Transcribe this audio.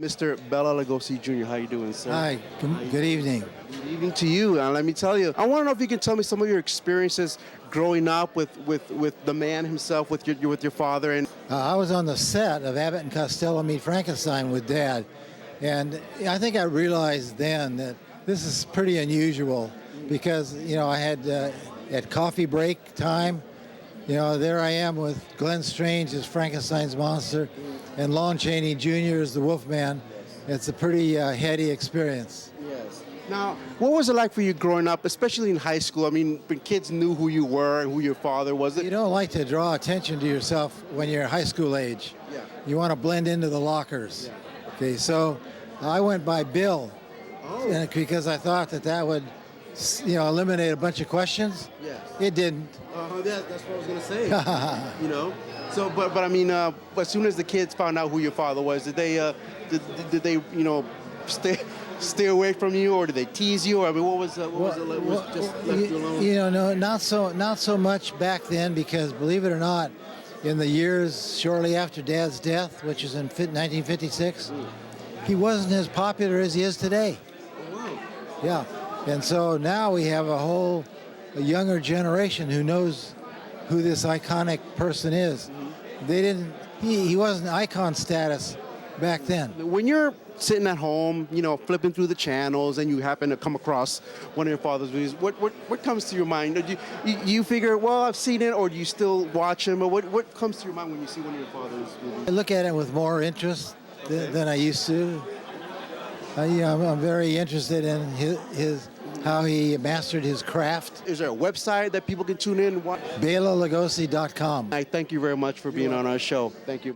Mr. Bela Lugosi Jr., how you doing, sir? Hi, good evening. Good evening to you. And let me tell you, I want to know if you can tell me some of your experiences growing up with the man himself, with your father. And I was on the set of Abbott and Costello Meet Frankenstein with Dad, and I think I realized then that this is pretty unusual because, I had at coffee break time, there I am with Glenn Strange as Frankenstein's monster and Lon Chaney Jr. as the Wolfman. It's a pretty heady experience. yes. Now, what was it like for you growing up, especially in high school? I mean, when kids knew who you were and who your father was. You don't like to draw attention to yourself when you're high school age. Yeah. You want to blend into the lockers. Yeah. Okay, so I went by Bill because I thought that would, eliminate a bunch of questions. Yes. It didn't. That's what I was gonna say. So, but I mean, as soon as the kids found out who your father was, did they stay away from you, or did they tease you? Or, I mean, what was it like? Was it just left you alone? No, not so much back then, because believe it or not, in the years shortly after Dad's death, which is in 1956, he wasn't as popular as he is today. Oh, wow. Yeah, and so now we have a younger generation who knows who this iconic person is. He wasn't icon status back then. When you're sitting at home, flipping through the channels, and you happen to come across one of your father's movies, what comes to your mind? Do you figure, well, I've seen it, or do you still watch him? Or what comes to your mind when you see one of your father's movies? I look at it with more interest than I used to. I'm very interested in his how he mastered his craft. Is there a website that people can tune in and watch? BelaLugosi.com. I thank you very much for being on our show. Thank you.